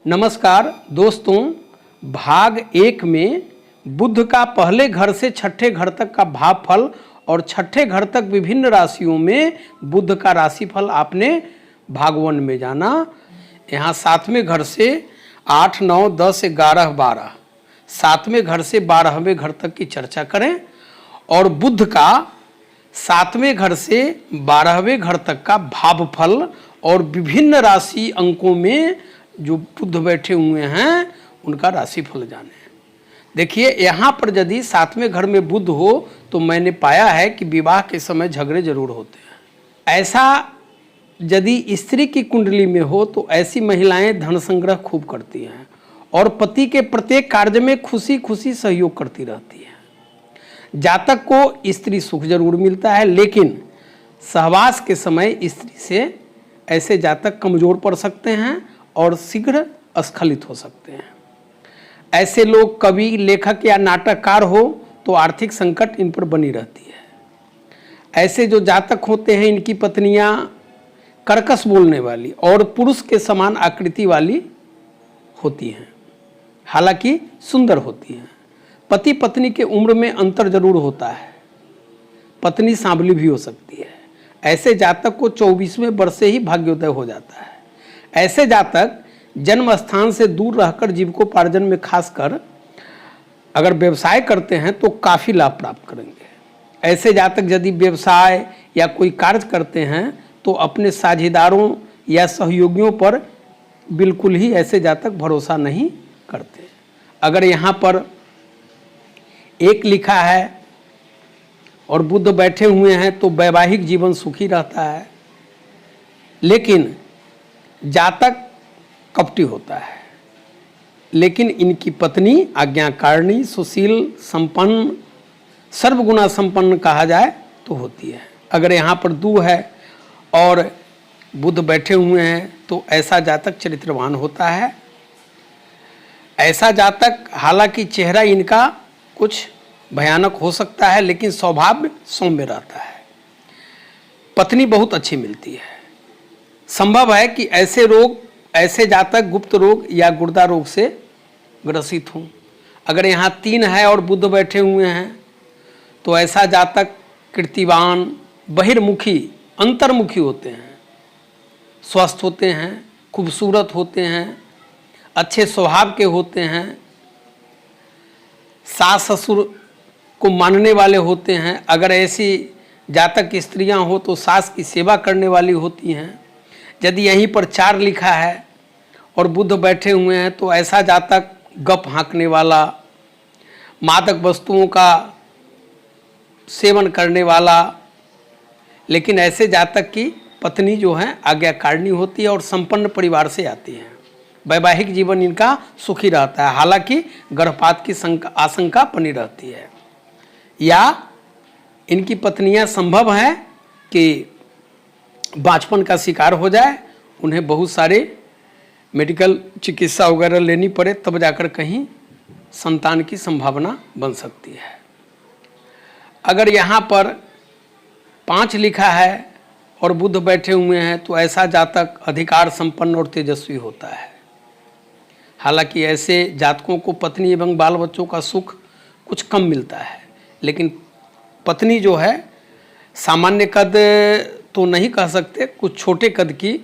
नमस्कार दोस्तों, भाग 1 में बुध का पहले घर से छठे घर तक का भावफल और छठे घर तक विभिन्न राशियों में बुध का राशिफल आपने भाग 1 में जाना। यहाँ 7वें घर से 8, 9, 10, 11, 12 7वें घर से 12वें घर तक की चर्चा करें और बुध का 7वें घर से 12वें घर तक का भावफल और विभिन्न राशि अंकों में जो बुध बैठे हुए हैं उनका राशिफल जाने। देखिए, यहाँ पर यदि 7वें घर में बुध हो तो मैंने पाया है कि विवाह के समय झगड़े जरूर होते हैं। ऐसा यदि स्त्री की कुंडली में हो तो ऐसी महिलाएं धन संग्रह खूब करती हैं और पति के प्रत्येक कार्य में खुशी खुशी सहयोग करती रहती है। जातक को स्त्री सुख जरूर मिलता है, लेकिन सहवास के समय स्त्री से ऐसे जातक कमजोर पड़ सकते हैं और शीघ्र स्खलित हो सकते हैं। ऐसे लोग कवि, लेखक या नाटककार हो तो आर्थिक संकट इन पर बनी रहती है। ऐसे जो जातक होते हैं इनकी पत्नियां कर्कश बोलने वाली और पुरुष के समान आकृति वाली होती हैं, हालांकि सुंदर होती हैं। पति पत्नी के उम्र में अंतर जरूर होता है, पत्नी सांवली भी हो सकती है। ऐसे जातक को 24वें वर्ष से ही भाग्योदय हो जाता है। ऐसे जातक जन्म स्थान से दूर रहकर जीविकोपार्जन में खासकर अगर व्यवसाय करते हैं तो काफ़ी लाभ प्राप्त करेंगे। ऐसे जातक यदि व्यवसाय या कोई कार्य करते हैं तो अपने साझेदारों या सहयोगियों पर बिल्कुल ही ऐसे जातक भरोसा नहीं करते। अगर यहाँ पर 1 लिखा है और बुध बैठे हुए हैं तो वैवाहिक जीवन सुखी रहता है, लेकिन जातक कपटी होता है। लेकिन इनकी पत्नी आज्ञाकारिणी, सुशील, संपन्न, सर्वगुणा संपन्न कहा जाए तो होती है। अगर यहाँ पर 2 है और बुध बैठे हुए हैं तो ऐसा जातक चरित्रवान होता है। ऐसा जातक, हालांकि चेहरा इनका कुछ भयानक हो सकता है लेकिन स्वभाव सौम्य रहता है। पत्नी बहुत अच्छी मिलती है। संभव है कि ऐसे जातक गुप्त रोग या गुर्दा रोग से ग्रसित हों। अगर यहाँ 3 है और बुध बैठे हुए हैं तो ऐसा जातक कीर्तिवान, बहिर्मुखी, अंतर्मुखी होते हैं, स्वस्थ होते हैं, खूबसूरत होते हैं, अच्छे स्वभाव के होते हैं, सास ससुर को मानने वाले होते हैं। अगर ऐसी जातक स्त्रियां हो तो सास की सेवा करने वाली होती हैं। यदि यहीं पर 4 लिखा है और बुध बैठे हुए हैं तो ऐसा जातक गप हाँकने वाला, मादक वस्तुओं का सेवन करने वाला, लेकिन ऐसे जातक की पत्नी जो है आज्ञाकारिणी होती है और संपन्न परिवार से आती है। वैवाहिक जीवन इनका सुखी रहता है, हालांकि गर्भपात की आशंका बनी रहती है। या इनकी पत्नियां संभव है कि बांझपन का शिकार हो जाए, उन्हें बहुत सारे मेडिकल चिकित्सा वगैरह लेनी पड़े तब जाकर कहीं संतान की संभावना बन सकती है। अगर यहाँ पर 5 लिखा है और बुध बैठे हुए हैं तो ऐसा जातक अधिकार संपन्न और तेजस्वी होता है। हालांकि ऐसे जातकों को पत्नी एवं बाल बच्चों का सुख कुछ कम मिलता है, लेकिन पत्नी जो है सामान्य कद तो नहीं कह सकते, कुछ छोटे कद की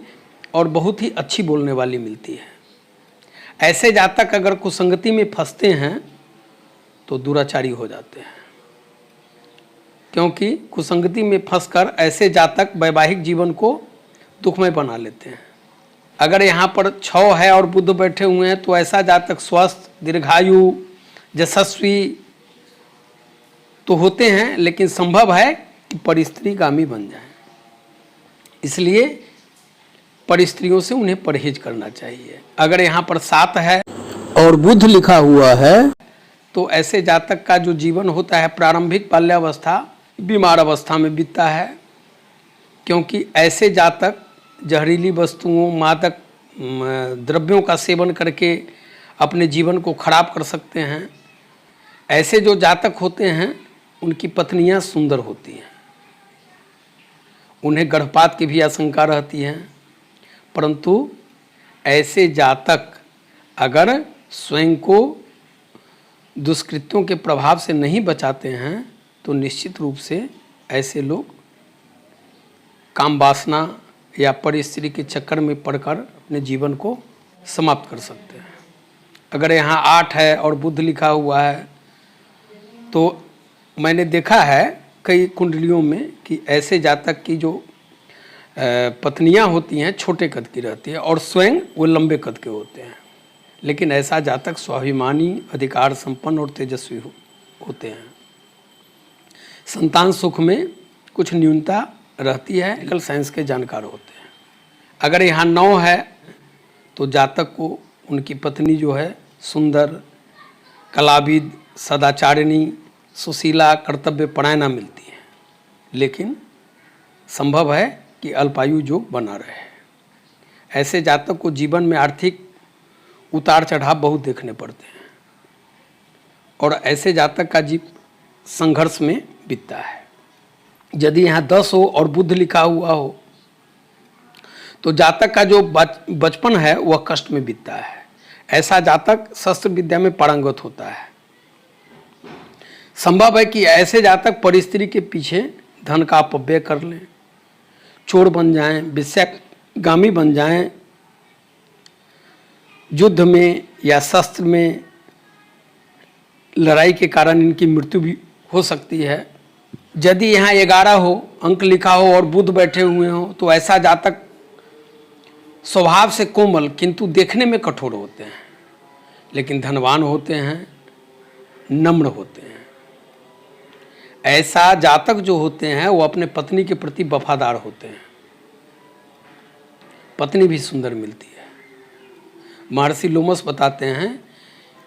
और बहुत ही अच्छी बोलने वाली मिलती है। ऐसे जातक अगर कुसंगति में फंसते हैं तो दुराचारी हो जाते हैं, क्योंकि कुसंगति में फंसकर ऐसे जातक वैवाहिक जीवन को दुखमय बना लेते हैं। अगर यहाँ पर 6 है और बुध बैठे हुए हैं तो ऐसा जातक स्वस्थ, दीर्घायु, यशस्वी तो होते हैं, लेकिन संभव है कि परिस्त्रीगामी बन जाए। इसलिए परिस्त्रियों से उन्हें परहेज करना चाहिए। अगर यहाँ पर 7 है और बुध लिखा हुआ है तो ऐसे जातक का जो जीवन होता है प्रारंभिक बाल्यावस्था बीमार अवस्था में बीतता है, क्योंकि ऐसे जातक जहरीली वस्तुओं, मादक द्रव्यों का सेवन करके अपने जीवन को खराब कर सकते हैं। ऐसे जो जातक होते हैं उनकी पत्नियां सुंदर होती हैं, उन्हें गर्भपात की भी आशंका रहती है, परंतु ऐसे जातक अगर स्वयं को दुष्कृत्यों के प्रभाव से नहीं बचाते हैं तो निश्चित रूप से ऐसे लोग काम वासना या पर स्त्री के चक्कर में पड़कर अपने जीवन को समाप्त कर सकते हैं। अगर यहाँ 8 है और बुध लिखा हुआ है तो मैंने देखा है कई कुंडलियों में कि ऐसे जातक की जो पत्नियां होती हैं छोटे कद की रहती है और स्वयं वो लंबे कद के होते हैं, लेकिन ऐसा जातक स्वाभिमानी, अधिकार संपन्न और तेजस्वी होते हैं। संतान सुख में कुछ न्यूनता रहती है, मेडिकल साइंस के जानकार होते हैं। अगर यहाँ 9 है तो जातक को उनकी पत्नी जो है सुंदर, कलाविद, सदाचारिणी, सुशीला, कर्तव्य परायणा मिलती है, लेकिन संभव है कि अल्पायु योग बना रहे। ऐसे जातक को जीवन में आर्थिक उतार चढ़ाव बहुत देखने पड़ते हैं और ऐसे जातक का जीवन संघर्ष में बीतता है। यदि यहाँ 10 हो और बुध लिखा हुआ हो तो जातक का जो बचपन है वह कष्ट में बीतता है। ऐसा जातक शस्त्र विद्या में पारंगत होता है। संभव है कि ऐसे जातक परिस्त्री के पीछे धन का अपव्यय कर लें, चोर बन जाएं, विषयगामी बन जाएं, युद्ध में या शस्त्र में लड़ाई के कारण इनकी मृत्यु भी हो सकती है। यदि यहाँ 11 हो, अंक लिखा हो और बुध बैठे हुए हो तो ऐसा जातक स्वभाव से कोमल किंतु देखने में कठोर होते हैं, लेकिन धनवान होते हैं, नम्र होते हैं। ऐसा जातक जो होते हैं वो अपने पत्नी के प्रति वफादार होते हैं। पत्नी भी सुंदर मिलती है। महर्षि लोमस बताते हैं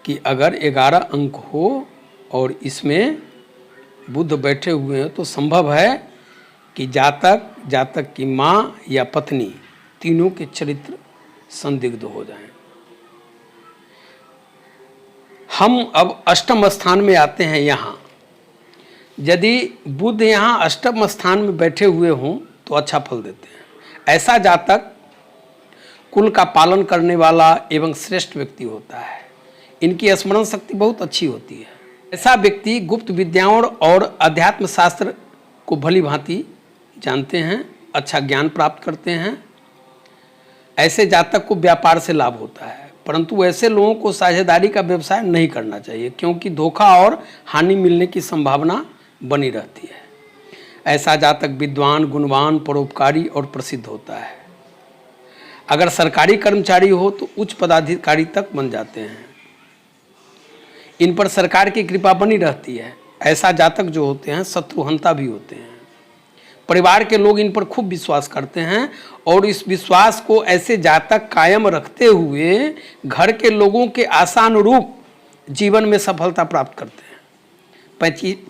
कि अगर 11 अंक हो और इसमें बुध बैठे हुए हैं तो संभव है कि जातक की माँ या पत्नी तीनों के चरित्र संदिग्ध हो जाएं। हम अब अष्टम स्थान में आते हैं। यहाँ यदि बुध यहाँ अष्टम स्थान में बैठे हुए हों तो अच्छा फल देते हैं। ऐसा जातक कुल का पालन करने वाला एवं श्रेष्ठ व्यक्ति होता है। इनकी स्मरण शक्ति बहुत अच्छी होती है। ऐसा व्यक्ति गुप्त विद्याओं और अध्यात्म शास्त्र को भली भांति जानते हैं, अच्छा ज्ञान प्राप्त करते हैं। ऐसे जातक को व्यापार से लाभ होता है, परंतु ऐसे लोगों को साझेदारी का व्यवसाय नहीं करना चाहिए क्योंकि धोखा और हानि मिलने की संभावना बनी रहती है। ऐसा जातक विद्वान, गुणवान, परोपकारी और प्रसिद्ध होता है। अगर सरकारी कर्मचारी हो तो उच्च पदाधिकारी तक बन जाते हैं। इन पर सरकार की कृपा बनी रहती है। ऐसा जातक जो होते हैं शत्रुहंता भी होते हैं। परिवार के लोग इन पर खूब विश्वास करते हैं और इस विश्वास को ऐसे जातक कायम रखते हुए घर के लोगों के आशानुरूप जीवन में सफलता प्राप्त करते हैं।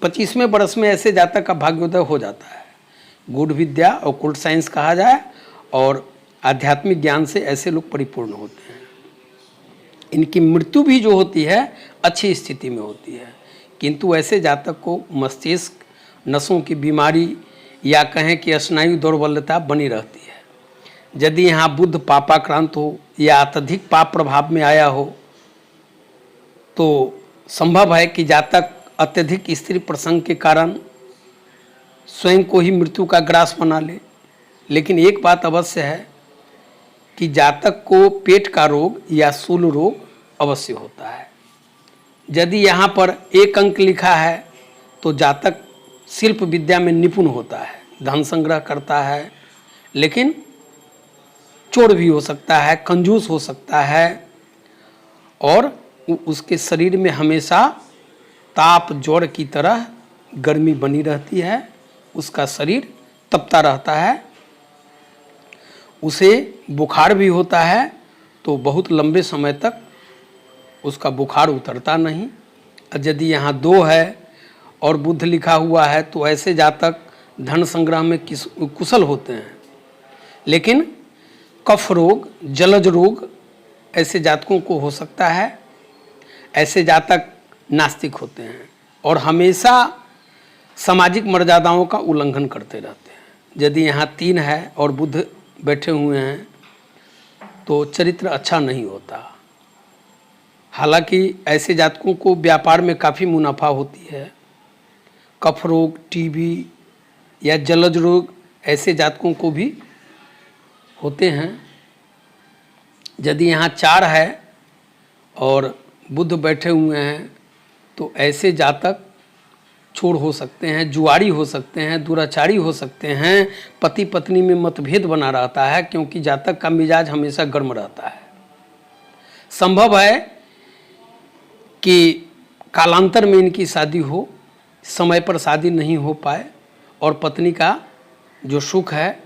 25वें वर्ष में ऐसे जातक का भाग्योदय हो जाता है। गूढ़ विद्या और कुल साइंस कहा जाए और आध्यात्मिक ज्ञान से ऐसे लोग परिपूर्ण होते हैं। इनकी मृत्यु भी जो होती है अच्छी स्थिति में होती है, किंतु ऐसे जातक को मस्तिष्क नसों की बीमारी या कहें कि स्नायु दुर्बलता बनी रहती है। यदि यहाँ बुध पापाक्रांत हो या अत्यधिक पाप प्रभाव में आया हो तो संभव है कि जातक अत्यधिक स्त्री प्रसंग के कारण स्वयं को ही मृत्यु का ग्रास बना ले। लेकिन एक बात अवश्य है कि जातक को पेट का रोग या शूल रोग अवश्य होता है। यदि यहाँ पर 1 अंक लिखा है तो जातक शिल्प विद्या में निपुण होता है, धन संग्रह करता है, लेकिन चोर भी हो सकता है, कंजूस हो सकता है और उसके शरीर में हमेशा ताप ज्वर की तरह गर्मी बनी रहती है। उसका शरीर तपता रहता है, उसे बुखार भी होता है तो बहुत लंबे समय तक उसका बुखार उतरता नहीं। यदि यहाँ 2 है और बुध लिखा हुआ है तो ऐसे जातक धन संग्रह में कुशल होते हैं, लेकिन कफ रोग, जलज रोग ऐसे जातकों को हो सकता है। ऐसे जातक नास्तिक होते हैं और हमेशा सामाजिक मर्यादाओं का उल्लंघन करते रहते हैं। यदि यहाँ 3 है और बुध बैठे हुए हैं तो चरित्र अच्छा नहीं होता। हालांकि ऐसे जातकों को व्यापार में काफ़ी मुनाफा होती है। कफ रोग, टीबी या जलज रोग ऐसे जातकों को भी होते हैं। यदि यहाँ 4 है और बुध बैठे हुए हैं तो ऐसे जातक चोर हो सकते हैं, जुआरी हो सकते हैं, दुराचारी हो सकते हैं, पति पत्नी में मतभेद बना रहता है, क्योंकि जातक का मिजाज हमेशा गर्म रहता है। संभव है कि कालांतर में इनकी शादी हो, समय पर शादी नहीं हो पाए और पत्नी का जो सुख है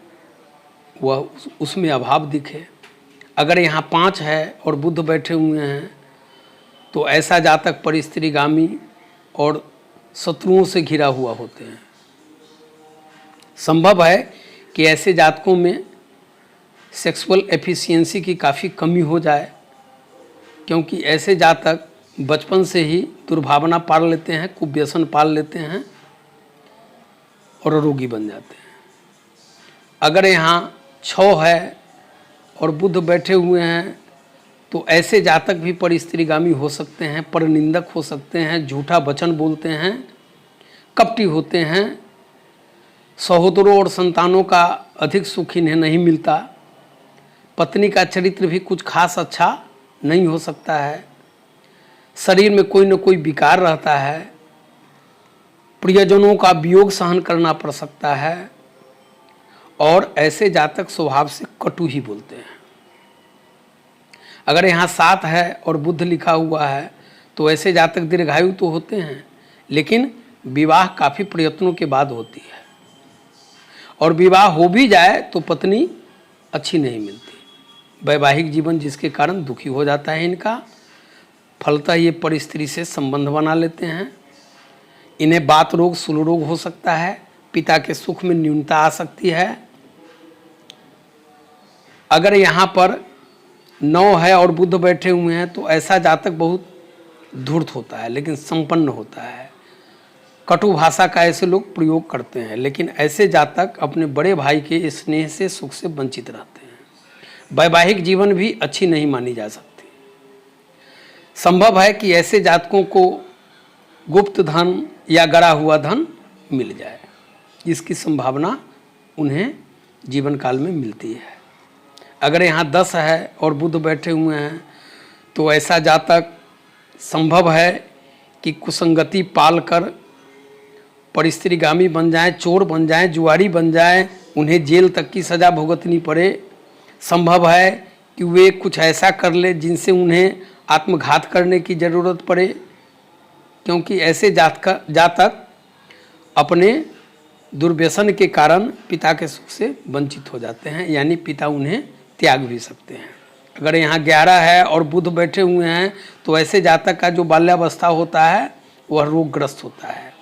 वह उसमें अभाव दिखे। अगर यहाँ 5 है और बुध बैठे हुए हैं तो ऐसा जातक परिस्त्रीगामी और शत्रुओं से घिरा हुआ होते हैं। संभव है कि ऐसे जातकों में सेक्सुअल एफिशिएंसी की काफ़ी कमी हो जाए, क्योंकि ऐसे जातक बचपन से ही दुर्भावना पाल लेते हैं, कुव्यसन पाल लेते हैं और रोगी बन जाते हैं। अगर यहाँ 6 है और बुध बैठे हुए हैं तो ऐसे जातक भी परिस्त्रीगामी हो सकते हैं, परनिंदक हो सकते हैं, झूठा वचन बोलते हैं, कपटी होते हैं, सहोदरों और संतानों का अधिक सुख इन्हें नहीं मिलता, पत्नी का चरित्र भी कुछ खास अच्छा नहीं हो सकता है, शरीर में कोई न कोई विकार रहता है, प्रियजनों का वियोग सहन करना पड़ सकता है और ऐसे जातक स्वभाव से कटु ही बोलते हैं। अगर यहाँ 7 है और बुध लिखा हुआ है तो ऐसे जातक दीर्घायु तो होते हैं, लेकिन विवाह काफ़ी प्रयत्नों के बाद होती है और विवाह हो भी जाए तो पत्नी अच्छी नहीं मिलती। वैवाहिक जीवन जिसके कारण दुखी हो जाता है इनका। फलतः ये पर स्त्री से संबंध बना लेते हैं। इन्हें बात रोग, शूल रोग हो सकता है, पिता के सुख में न्यूनता आ सकती है। अगर यहाँ पर 9 है और बुध बैठे हुए हैं तो ऐसा जातक बहुत धूर्त होता है लेकिन संपन्न होता है। कटु भाषा का ऐसे लोग प्रयोग करते हैं, लेकिन ऐसे जातक अपने बड़े भाई के स्नेह से, सुख से वंचित रहते हैं। वैवाहिक जीवन भी अच्छी नहीं मानी जा सकती। संभव है कि ऐसे जातकों को गुप्त धन या गड़ा हुआ धन मिल जाए, इसकी संभावना उन्हें जीवन काल में मिलती है। अगर यहाँ 10 है और बुध बैठे हुए हैं तो ऐसा जातक संभव है कि कुसंगति पाल कर परिस्त्रीगामी बन जाएं, चोर बन जाएं, जुआरी बन जाएं, उन्हें जेल तक की सज़ा भुगतनी पड़े। संभव है कि वे कुछ ऐसा कर ले जिनसे उन्हें आत्मघात करने की ज़रूरत पड़े, क्योंकि ऐसे जातक अपने दुर्व्यसन के कारण पिता के सुख से वंचित हो जाते हैं, यानी पिता उन्हें त्याग भी सकते हैं। अगर यहाँ 11 है और बुध बैठे हुए हैं तो ऐसे जातक का जो बाल्यावस्था होता है वह रोगग्रस्त होता है।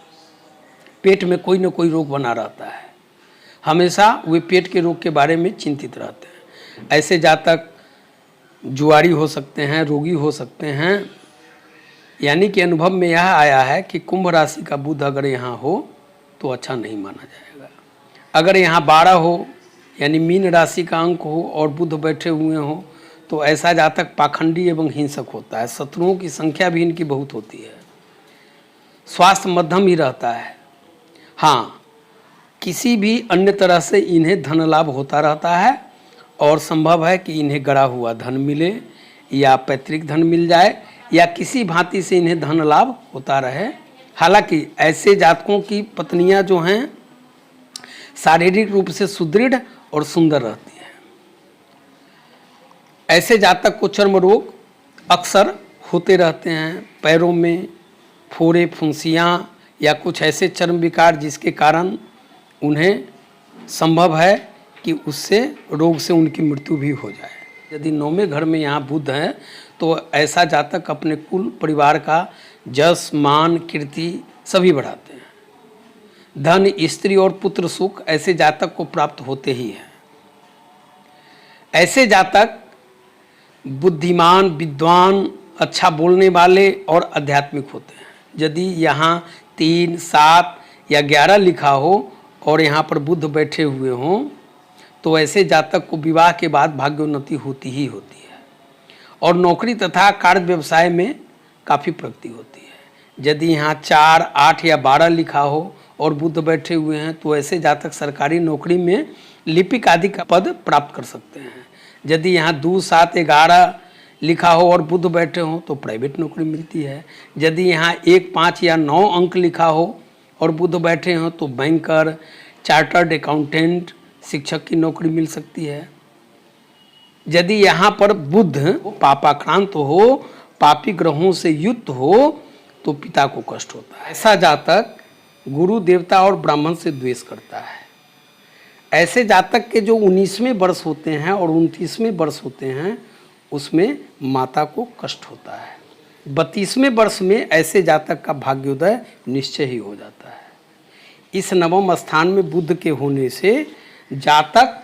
पेट में कोई न कोई रोग बना रहता है, हमेशा वे पेट के रोग के बारे में चिंतित रहते हैं। ऐसे जातक जुआरी हो सकते हैं, रोगी हो सकते हैं। यानी कि अनुभव में यह आया है कि कुंभ राशि का बुध अगर यहाँ हो तो अच्छा नहीं माना जाएगा। अगर यहाँ 12 हो यानी मीन राशि का अंक हो और बुध बैठे हुए हों तो ऐसा जातक पाखंडी एवं हिंसक होता है। शत्रुओं की संख्या भी इनकी बहुत होती है। स्वास्थ्य मध्यम ही रहता है। हाँ, किसी भी अन्य तरह से इन्हें धन लाभ होता रहता है और संभव है कि इन्हें गड़ा हुआ धन मिले या पैतृक धन मिल जाए या किसी भांति से इन्हें धन लाभ होता रहे। हालांकि ऐसे जातकों की पत्नियां जो हैं शारीरिक रूप से सुदृढ़ और सुंदर रहती हैं। ऐसे जातक को चर्म रोग अक्सर होते रहते हैं, पैरों में फोड़े, फुंसियाँ या कुछ ऐसे चर्म विकार जिसके कारण उन्हें संभव है कि उससे रोग से उनकी मृत्यु भी हो जाए। यदि 9वें घर में यहाँ बुध है तो ऐसा जातक अपने कुल परिवार का जस, मान, कीर्ति सभी बढ़ाते हैं। धन, स्त्री और पुत्र सुख ऐसे जातक को प्राप्त होते ही है। ऐसे जातक बुद्धिमान, विद्वान, अच्छा बोलने वाले और आध्यात्मिक होते हैं। यदि यहाँ 3, 7 या 11 लिखा हो और यहाँ पर बुध बैठे हुए हों तो ऐसे जातक को विवाह के बाद भाग्योन्नति होती ही होती है और नौकरी तथा कार्य व्यवसाय में काफ़ी प्रगति होती है। यदि यहाँ 4, 8 या 12 लिखा हो और बुध बैठे हुए हैं तो ऐसे जातक सरकारी नौकरी में लिपिक आदि का पद प्राप्त कर सकते हैं। यदि यहाँ 2, 7, 11 लिखा हो और बुध बैठे हों तो प्राइवेट नौकरी मिलती है। यदि यहाँ 1, 5 या 9 अंक लिखा हो और बुध बैठे हों तो बैंकर, चार्टर्ड अकाउंटेंट, शिक्षक की नौकरी मिल सकती है। यदि यहाँ पर बुध पापाक्रांत हो, पापी ग्रहों से युक्त हो तो पिता को कष्ट होता है। ऐसा जातक गुरु, देवता और ब्राह्मण से द्वेष करता है। ऐसे जातक के जो 19वें वर्ष होते हैं और 29वें वर्ष होते हैं उसमें माता को कष्ट होता है। 32वें वर्ष में ऐसे जातक का भाग्योदय निश्चय ही हो जाता है। इस नवम स्थान में बुध के होने से जातक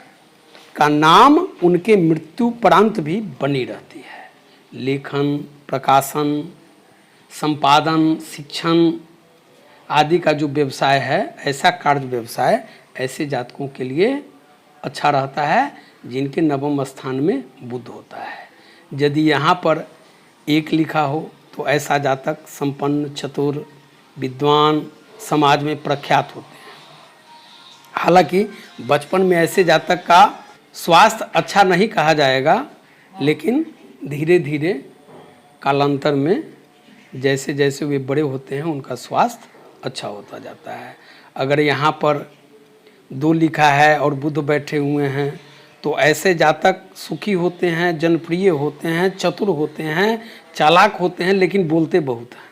का नाम उनके मृत्युपरांत भी बनी रहती है। लेखन, प्रकाशन, संपादन, शिक्षण आदि का जो व्यवसाय है, ऐसा कार्य व्यवसाय ऐसे जातकों के लिए अच्छा रहता है जिनके नवम स्थान में बुध होता है। यदि यहाँ पर 1 लिखा हो तो ऐसा जातक संपन्न, चतुर, विद्वान, समाज में प्रख्यात होते हैं। हालांकि बचपन में ऐसे जातक का स्वास्थ्य अच्छा नहीं कहा जाएगा, लेकिन धीरे धीरे कालांतर में जैसे जैसे वे बड़े होते हैं उनका स्वास्थ्य अच्छा होता जाता है। अगर यहाँ पर 2 लिखा है और बुध बैठे हुए हैं तो ऐसे जातक सुखी होते हैं, जनप्रिय होते हैं, चतुर होते हैं, चालाक होते हैं, लेकिन बोलते बहुत हैं।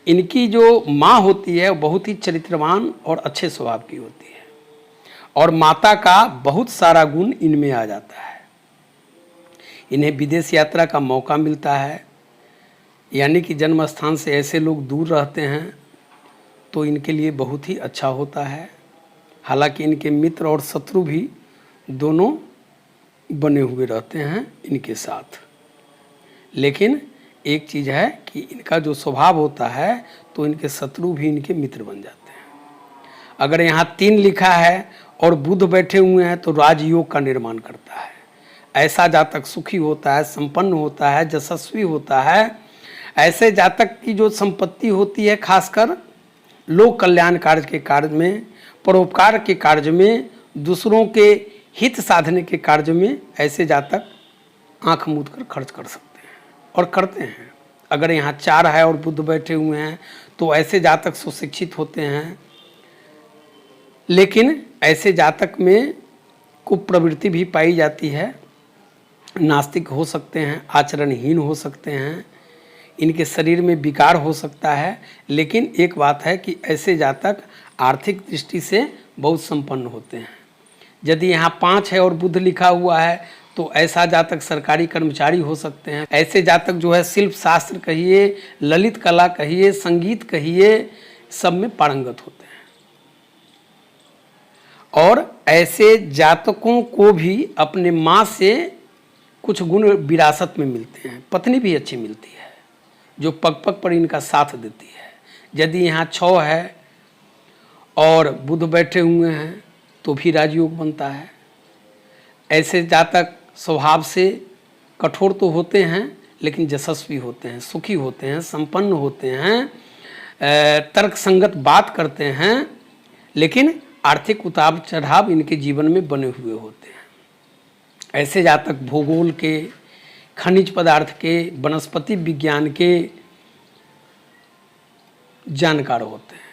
इनकी जो माँ होती है वो बहुत ही चरित्रवान और अच्छे स्वभाव की होती है और माता का बहुत सारा गुण इनमें आ जाता है। इन्हें विदेश यात्रा का मौका मिलता है, यानी कि जन्म स्थान से ऐसे लोग दूर रहते हैं तो इनके लिए बहुत ही अच्छा होता है। हालांकि इनके मित्र और शत्रु भी दोनों बने हुए रहते हैं इनके साथ, लेकिन एक चीज़ है कि इनका जो स्वभाव होता है तो इनके शत्रु भी इनके मित्र बन जाते हैं। अगर यहाँ 3 लिखा है और बुध बैठे हुए हैं तो राजयोग का निर्माण करता है। ऐसा जातक सुखी होता है, संपन्न होता है, यशस्वी होता है। ऐसे जातक की जो संपत्ति होती है खासकर लोक कल्याण कार्य के कार्य में, परोपकार के कार्य में, दूसरों के हित साधने के कार्य में ऐसे जातक आंख मूंद कर खर्च कर सकते हैं और करते हैं। अगर यहाँ 4 है और बुध बैठे हुए हैं तो ऐसे जातक सुशिक्षित होते हैं, लेकिन ऐसे जातक में कुप्रवृत्ति भी पाई जाती है। नास्तिक हो सकते हैं, आचरणहीन हो सकते हैं, इनके शरीर में विकार हो सकता है। लेकिन एक बात है कि ऐसे जातक आर्थिक दृष्टि से बहुत संपन्न होते हैं। यदि यहाँ 5 है और बुध लिखा हुआ है तो ऐसा जातक सरकारी कर्मचारी हो सकते हैं। ऐसे जातक जो है शिल्प शास्त्र कहिए, ललित कला कहिए, संगीत कहिए, सब में पारंगत होते हैं। और ऐसे जातकों को भी अपने माँ से कुछ गुण विरासत में मिलते हैं। पत्नी भी अच्छी मिलती है जो पग पग पर इनका साथ देती है। यदि यहाँ 6 है और बुध बैठे हुए हैं तो भी राजयोग बनता है। ऐसे जातक स्वभाव से कठोर तो होते हैं लेकिन यशस्वी होते हैं, सुखी होते हैं, संपन्न होते हैं, तर्क संगत बात करते हैं, लेकिन आर्थिक उतार चढ़ाव इनके जीवन में बने हुए होते हैं। ऐसे जातक भूगोल के, खनिज पदार्थ के, वनस्पति विज्ञान के जानकार होते हैं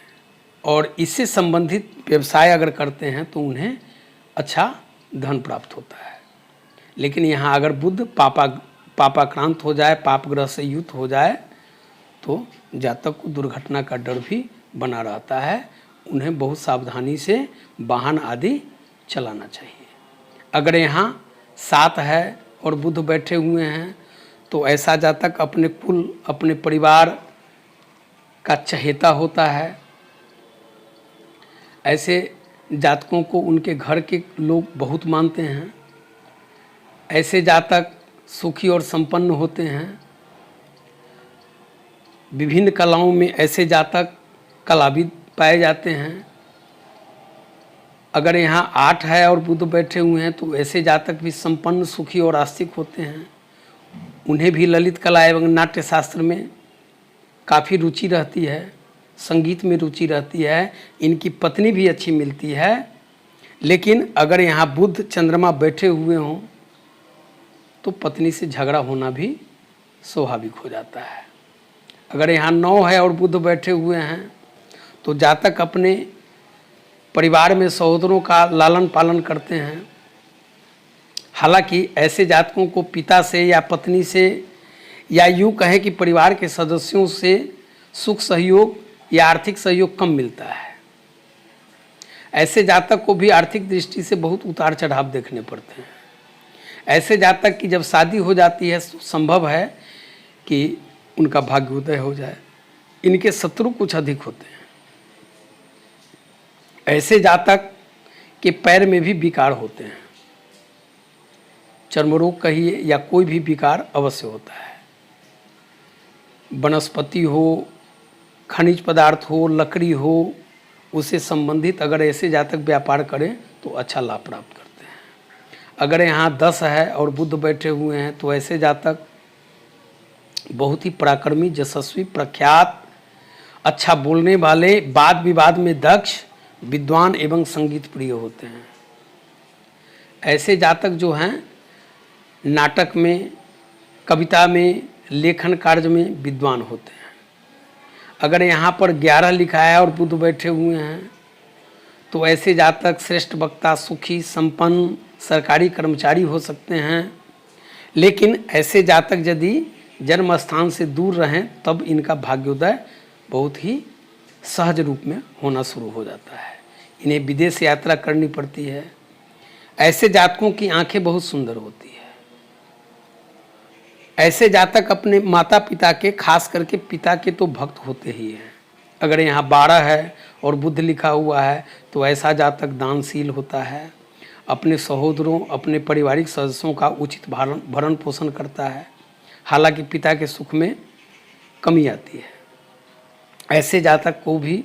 और इससे संबंधित व्यवसाय अगर करते हैं तो उन्हें अच्छा धन प्राप्त होता है। लेकिन यहाँ अगर बुध पापाक्रांत हो जाए, पाप ग्रह से युक्त हो जाए तो जातक को दुर्घटना का डर भी बना रहता है। उन्हें बहुत सावधानी से वाहन आदि चलाना चाहिए। अगर यहाँ 7 है और बुध बैठे हुए हैं तो ऐसा जातक अपने कुल, अपने परिवार का चहेता होता है। ऐसे जातकों को उनके घर के लोग बहुत मानते हैं। ऐसे जातक सुखी और संपन्न होते हैं। विभिन्न कलाओं में ऐसे जातक कलाविद पाए जाते हैं। अगर यहाँ 8 है और बुध बैठे हुए हैं तो ऐसे जातक भी संपन्न, सुखी और आस्तिक होते हैं। उन्हें भी ललित कला एवं नाट्य शास्त्र में काफ़ी रुचि रहती है, संगीत में रुचि रहती है, इनकी पत्नी भी अच्छी मिलती है। लेकिन अगर यहाँ बुध चंद्रमा बैठे हुए हों तो पत्नी से झगड़ा होना भी स्वाभाविक हो जाता है। अगर यहाँ 9 है और बुध बैठे हुए हैं तो जातक अपने परिवार में सहोदरों का लालन पालन करते हैं। हालांकि ऐसे जातकों को पिता से या पत्नी से या यूँ कहें कि परिवार के सदस्यों से सुख सहयोग या आर्थिक सहयोग कम मिलता है। ऐसे जातक को भी आर्थिक दृष्टि से बहुत उतार चढ़ाव देखने पड़ते हैं। ऐसे जातक की जब शादी हो जाती है तो संभव है कि उनका भाग्योदय हो जाए। इनके शत्रु कुछ अधिक होते हैं। ऐसे जातक के पैर में भी विकार होते हैं, चर्मरोग कहिए या कोई भी विकार अवश्य होता है। वनस्पति हो, खनिज पदार्थ हो, लकड़ी हो, उससे संबंधित अगर ऐसे जातक व्यापार करें तो अच्छा लाभ प्राप्त करते हैं। अगर यहाँ 10 है और बुध बैठे हुए हैं तो ऐसे जातक बहुत ही पराक्रमी, यशस्वी, प्रख्यात, अच्छा बोलने वाले, वाद विवाद में दक्ष, विद्वान एवं संगीत प्रिय होते हैं। ऐसे जातक जो हैं नाटक में, कविता में, लेखन कार्य में विद्वान होते हैं। अगर यहाँ पर 11 लिखा है और बुध बैठे हुए हैं तो ऐसे जातक श्रेष्ठ वक्ता, सुखी, संपन्न, सरकारी कर्मचारी हो सकते हैं। लेकिन ऐसे जातक यदि जन्म स्थान से दूर रहें तब इनका भाग्योदय बहुत ही सहज रूप में होना शुरू हो जाता है। इन्हें विदेश यात्रा करनी पड़ती है। ऐसे जातकों की आंखें बहुत सुंदर होती है। ऐसे जातक अपने माता पिता के, खास करके पिता के तो भक्त होते ही हैं। अगर यहाँ 12 है और बुध लिखा हुआ है तो ऐसा जातक दानशील होता है, अपने सहोदरों, अपने पारिवारिक सदस्यों का उचित भरण पोषण करता है। हालांकि पिता के सुख में कमी आती है। ऐसे जातक को भी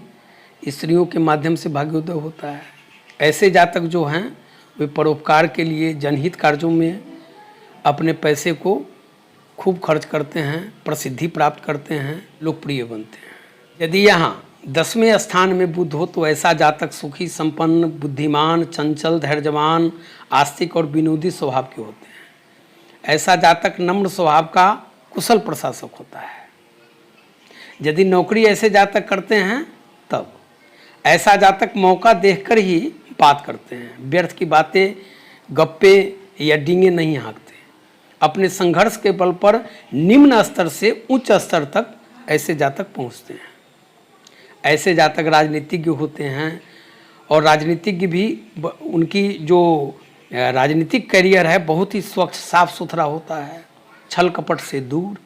स्त्रियों के माध्यम से भाग्योदय होता है। ऐसे जातक जो हैं वे परोपकार के लिए, जनहित कार्यों में अपने पैसे को खूब खर्च करते हैं, प्रसिद्धि प्राप्त करते हैं, लोकप्रिय बनते हैं। यदि यहाँ 10वें स्थान में बुध हो तो ऐसा जातक सुखी, संपन्न, बुद्धिमान, चंचल, धैर्यवान, आस्तिक और विनोदी स्वभाव के होते हैं। ऐसा जातक नम्र स्वभाव का कुशल प्रशासक होता है। यदि नौकरी ऐसे जातक करते हैं तब ऐसा जातक मौका देखकर ही बात करते हैं। व्यर्थ की बातें, गप्पे या डींगे नहीं हाँकते। अपने संघर्ष के बल पर निम्न स्तर से उच्च स्तर तक ऐसे जातक पहुंचते हैं। ऐसे जातक राजनीतिज्ञ होते हैं और राजनीतिज्ञ भी उनकी जो राजनीतिक करियर है बहुत ही स्वच्छ, साफ सुथरा होता है, छल कपट से दूर।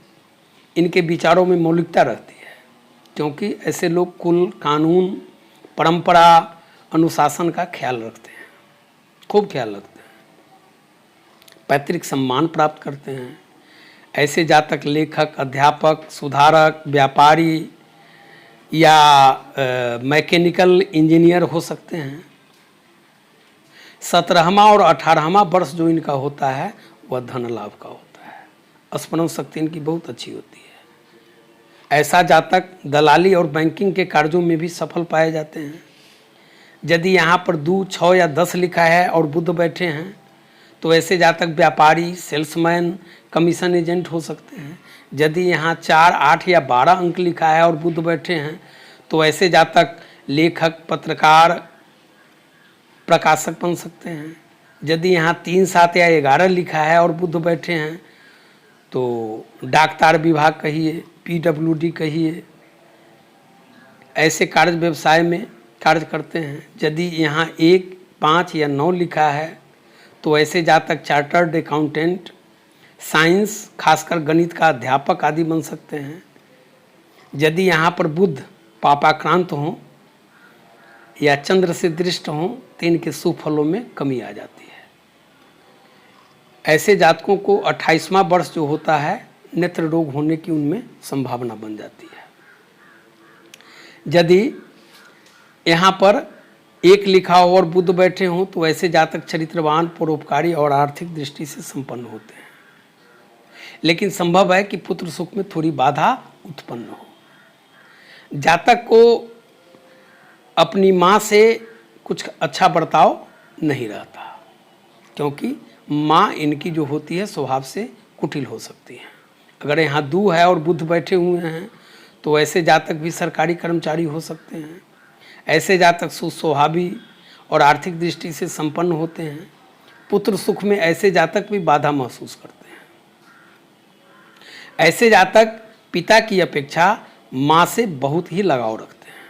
इनके विचारों में मौलिकता रहती है क्योंकि ऐसे लोग कुल, कानून, परंपरा, अनुशासन का ख्याल रखते हैं, खूब ख्याल रखते हैं। पैतृक सम्मान प्राप्त करते हैं। ऐसे जातक लेखक, अध्यापक, सुधारक, व्यापारी या मैकेनिकल इंजीनियर हो सकते हैं। 17वां और 18वां वर्ष जो इनका होता है वह धन लाभ का होता है। स्मरण शक्ति इनकी बहुत अच्छी होती है। ऐसा जातक दलाली और बैंकिंग के कार्यों में भी सफल पाए जाते हैं। यदि यहाँ पर 2, 6 या 10 लिखा है और बुध बैठे हैं तो ऐसे जातक व्यापारी, सेल्समैन, कमीशन एजेंट हो सकते हैं। यदि यहाँ 4, 8 या 12 अंक लिखा है और बुध बैठे हैं तो ऐसे जातक लेखक, पत्रकार, प्रकाशक बन सकते हैं। यदि यहाँ 3, 7 या 11 लिखा है और बुध बैठे हैं तो डाकतार विभाग कहिए, PWD कहिए, ऐसे कार्य व्यवसाय में कार्य करते हैं। यदि यहाँ 1, 5 या 9 लिखा है तो ऐसे जातक चार्टर्ड अकाउंटेंट, साइंस, खासकर गणित का अध्यापक आदि बन सकते हैं। यदि यहाँ पर बुध पापाक्रांत हों या चंद्र से दृष्ट हों तो इनके शुभ फलों में कमी आ जाती है। ऐसे जातकों को 28वां वर्ष जो होता है नेत्र रोग होने की उनमें संभावना बन जाती है। यदि यहाँ पर 1 लिखा हो और बुध बैठे हों तो ऐसे जातक चरित्रवान, परोपकारी और आर्थिक दृष्टि से संपन्न होते हैं। लेकिन संभव है कि पुत्र सुख में थोड़ी बाधा उत्पन्न हो। जातक को अपनी माँ से कुछ अच्छा बर्ताव नहीं रहता, क्योंकि माँ इनकी जो होती है स्वभाव से कुटिल हो सकती है। अगर यहाँ दू है और बुध बैठे हुए हैं तो ऐसे जातक भी सरकारी कर्मचारी हो सकते हैं। ऐसे जातक सुस्वभावी और आर्थिक दृष्टि से संपन्न होते हैं। पुत्र सुख में ऐसे जातक भी बाधा महसूस करते हैं। ऐसे जातक पिता की अपेक्षा माँ से बहुत ही लगाव रखते हैं।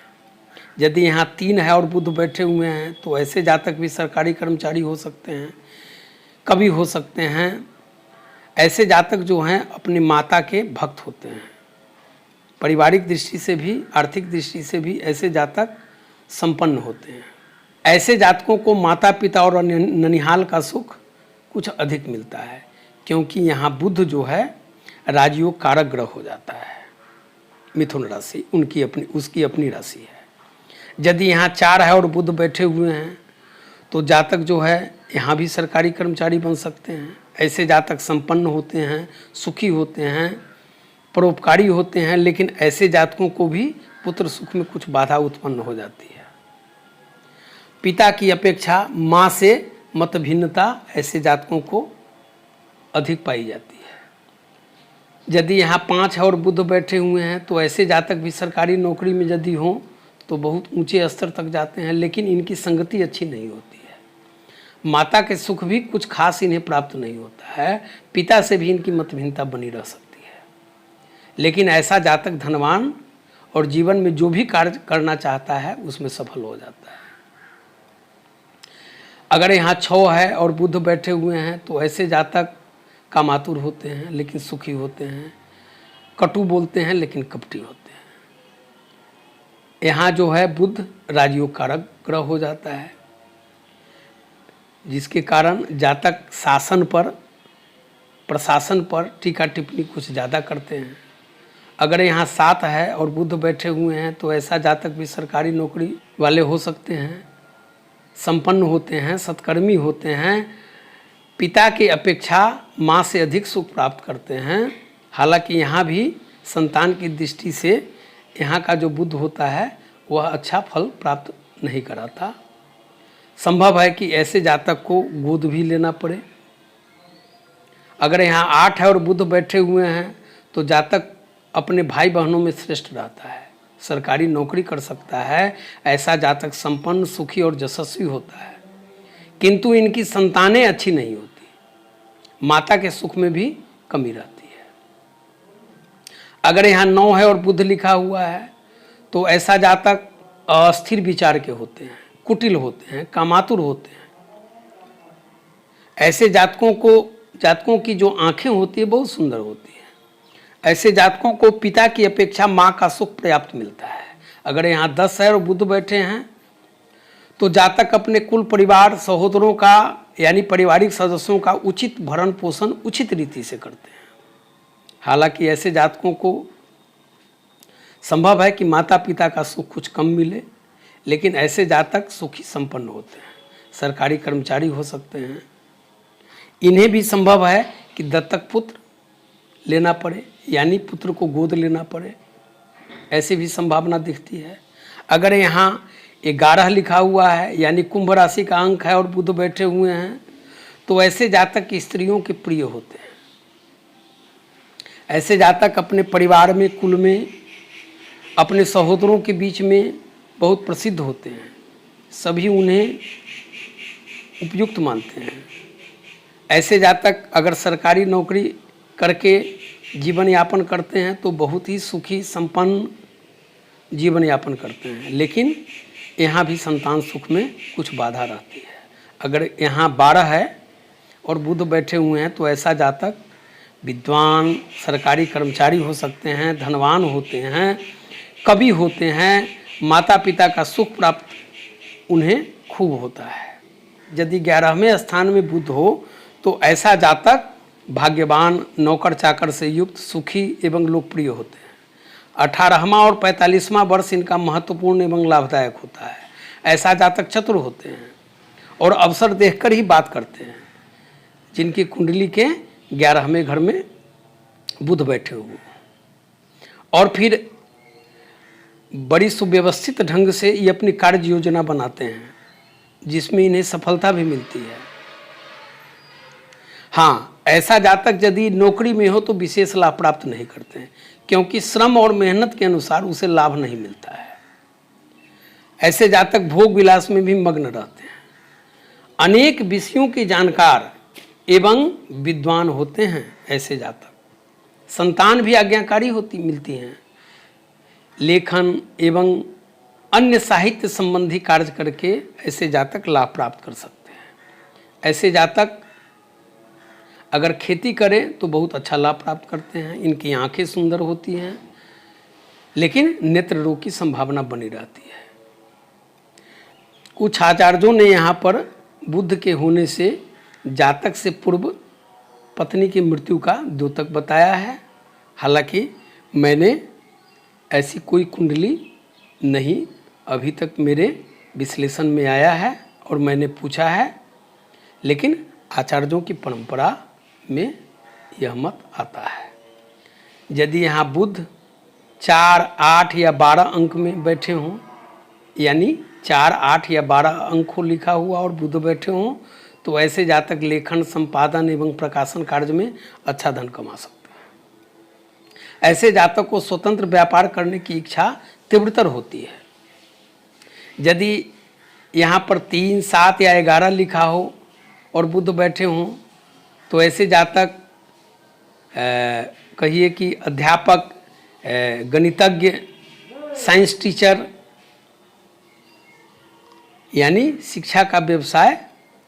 यदि यहाँ 3 है और बुध बैठे हुए हैं तो ऐसे जातक भी सरकारी कर्मचारी हो सकते हैं, कवि हो सकते हैं। ऐसे जातक जो हैं अपनी माता के भक्त होते हैं। पारिवारिक दृष्टि से भी, आर्थिक दृष्टि से भी ऐसे जातक संपन्न होते हैं। ऐसे जातकों को माता पिता और ननिहाल का सुख कुछ अधिक मिलता है, क्योंकि यहाँ बुध जो है राजयोग कारक ग्रह हो जाता है। मिथुन राशि उसकी अपनी राशि है। यदि यहाँ 4 है और बुध बैठे हुए हैं तो जातक जो है यहाँ भी सरकारी कर्मचारी बन सकते हैं। ऐसे जातक संपन्न होते हैं, सुखी होते हैं, परोपकारी होते हैं। लेकिन ऐसे जातकों को भी पुत्र सुख में कुछ बाधा उत्पन्न हो जाती है। पिता की अपेक्षा माँ से मत भिन्नता ऐसे जातकों को अधिक पाई जाती है। यदि यहाँ 5 है और बुध बैठे हुए हैं तो ऐसे जातक भी सरकारी नौकरी में यदि हों तो बहुत ऊंचे स्तर तक जाते हैं, लेकिन इनकी संगति अच्छी नहीं होती है। माता के सुख भी कुछ खास इन्हें प्राप्त नहीं होता है। पिता से भी इनकी मतभिन्नता बनी रह सकती है। लेकिन ऐसा जातक धनवान और जीवन में जो भी कार्य करना चाहता है उसमें सफल हो जाता है। अगर यहाँ 6 है और बुध बैठे हुए हैं तो ऐसे जातक कामातुर होते हैं लेकिन सुखी होते हैं, कटु बोलते हैं लेकिन कपटी होते हैं। यहाँ जो है बुध राजयोग कारक ग्रह हो जाता है, जिसके कारण जातक शासन पर, प्रशासन पर टीका टिप्पणी कुछ ज़्यादा करते हैं। अगर यहाँ 7 है और बुध बैठे हुए हैं तो ऐसा जातक भी सरकारी नौकरी वाले हो सकते हैं, संपन्न होते हैं, सत्कर्मी होते हैं, पिता की अपेक्षा माँ से अधिक सुख प्राप्त करते हैं। हालांकि यहाँ भी संतान की दृष्टि से यहाँ का जो बुध होता है वह अच्छा फल प्राप्त नहीं कराता। संभव है कि ऐसे जातक को गोद भी लेना पड़े। अगर यहाँ 8 है और बुध बैठे हुए हैं तो जातक अपने भाई बहनों में श्रेष्ठ रहता है, सरकारी नौकरी कर सकता है। ऐसा जातक संपन्न, सुखी और यशस्वी होता है, किंतु इनकी संतानें अच्छी नहीं होती। माता के सुख में भी कमी रहती है। अगर यहाँ 9 है और बुध लिखा हुआ है तो ऐसा जातक अस्थिर विचार के होते हैं, कुटिल होते हैं, कामातुर होते हैं। ऐसे जातकों की जो आंखें होती है बहुत सुंदर होती है। ऐसे जातकों को पिता की अपेक्षा माँ का सुख पर्याप्त मिलता है। अगर यहाँ 10 है और बुध बैठे हैं तो जातक अपने कुल परिवार, सहोदरों का यानी पारिवारिक सदस्यों का उचित भरण पोषण उचित रीति से करते हैं। हालांकि ऐसे जातकों को संभव है कि माता पिता का सुख कुछ कम मिले, लेकिन ऐसे जातक सुखी संपन्न होते हैं, सरकारी कर्मचारी हो सकते हैं। इन्हें भी संभव है कि दत्तक पुत्र लेना पड़े, यानी पुत्र को गोद लेना पड़े, ऐसी भी संभावना दिखती है। अगर यहाँ 11 लिखा हुआ है यानी कुंभ राशि का अंक है और बुध बैठे हुए हैं तो ऐसे जातक की स्त्रियों के प्रिय होते हैं। ऐसे जातक अपने परिवार में, कुल में, अपने सहोदरों के बीच में बहुत प्रसिद्ध होते हैं। सभी उन्हें उपयुक्त मानते हैं। ऐसे जातक अगर सरकारी नौकरी करके जीवन यापन करते हैं तो बहुत ही सुखी संपन्न जीवन यापन करते हैं। लेकिन यहाँ भी संतान सुख में कुछ बाधा रहती है। अगर यहाँ 12 है और बुध बैठे हुए हैं तो ऐसा जातक विद्वान, सरकारी कर्मचारी हो सकते हैं, धनवान होते हैं, कवि होते हैं, माता पिता का सुख प्राप्त उन्हें खूब होता है। यदि 11वें स्थान में बुध हो तो ऐसा जातक भाग्यवान, नौकर चाकर से युक्त, सुखी एवं लोकप्रिय होते हैं। 18वां और 45वां वर्ष इनका महत्वपूर्ण एवं लाभदायक होता है। ऐसा जातक चतुर होते हैं और अवसर देखकर ही बात करते हैं। जिनकी कुंडली के 11वें घर में बुध बैठे हुए और फिर बड़ी सुव्यवस्थित ढंग से ये अपनी कार्य योजना बनाते हैं, जिसमें इन्हें सफलता भी मिलती है। हाँ, ऐसा जातक यदि नौकरी में हो तो विशेष लाभ प्राप्त नहीं करते हैं, क्योंकि श्रम और मेहनत के अनुसार उसे लाभ नहीं मिलता है। ऐसे जातक भोग विलास में भी मग्न रहते हैं। अनेक विषयों के जानकार एवं विद्वान होते हैं ऐसे जातक। संतान भी आज्ञाकारी मिलती हैं। लेखन एवं अन्य साहित्य संबंधी कार्य करके ऐसे जातक लाभ प्राप्त कर सकते हैं। ऐसे जातक अगर खेती करें तो बहुत अच्छा लाभ प्राप्त करते हैं। इनकी आंखें सुंदर होती हैं, लेकिन नेत्र रोग की संभावना बनी रहती है। कुछ आचार्यों ने यहाँ पर बुध के होने से जातक से पूर्व पत्नी की मृत्यु का द्योतक बताया है। हालांकि मैंने ऐसी कोई कुंडली नहीं अभी तक मेरे विश्लेषण में आया है और मैंने पूछा है, लेकिन आचार्यों की परंपरा में यह मत आता है। यदि यहाँ बुध 4, 8 या 12 अंक में बैठे हों, यानी 4, 8 या 12 अंक को लिखा हुआ और बुध बैठे हों, तो ऐसे जातक लेखन, संपादन एवं प्रकाशन कार्य में अच्छा धन कमा सकते हैं। ऐसे जातक को स्वतंत्र व्यापार करने की इच्छा तीव्रतर होती है। यदि यहाँ पर 3, 7 या 11 लिखा हो और बुध बैठे हों, तो ऐसे जातक कहिए कि अध्यापक, गणितज्ञ, साइंस टीचर यानी शिक्षा का व्यवसाय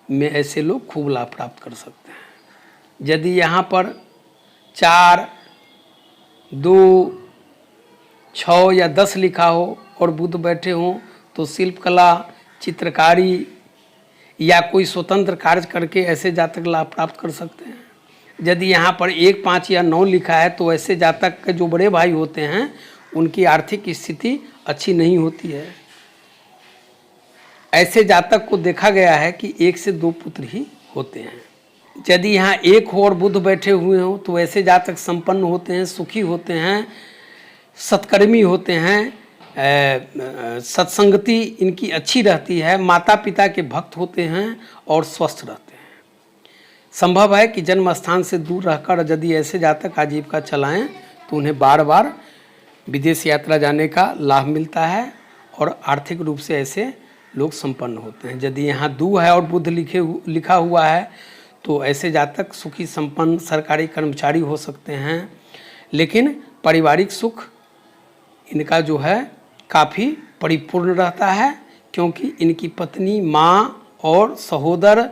में ऐसे लोग खूब लाभ प्राप्त कर सकते हैं। यदि यहाँ पर 4, 2, 6 या 10 लिखा हो और बुध बैठे हों, तो शिल्पकला, चित्रकारी या कोई स्वतंत्र कार्य करके ऐसे जातक लाभ प्राप्त कर सकते हैं। यदि यहाँ पर 1, 5 या 9 लिखा है, तो ऐसे जातक के जो बड़े भाई होते हैं उनकी आर्थिक स्थिति अच्छी नहीं होती है। ऐसे जातक को देखा गया है कि 1 से 2 पुत्र ही होते हैं। यदि यहाँ 1 हो और बुध बैठे हुए हों, तो ऐसे जातक संपन्न होते हैं, सुखी होते हैं, सत्कर्मी होते हैं, सत्संगति इनकी अच्छी रहती है, माता पिता के भक्त होते हैं और स्वस्थ रहते हैं। संभव है कि जन्म स्थान से दूर रहकर यदि ऐसे जातक आजीविका चलाएं तो उन्हें बार बार विदेश यात्रा जाने का लाभ मिलता है और आर्थिक रूप से ऐसे लोग संपन्न होते हैं। यदि यहाँ 2 है और बुध लिखा हुआ है, तो ऐसे जातक सुखी संपन्न सरकारी कर्मचारी हो सकते हैं, लेकिन पारिवारिक सुख इनका जो है काफ़ी परिपूर्ण रहता है, क्योंकि इनकी पत्नी, माँ और सहोदर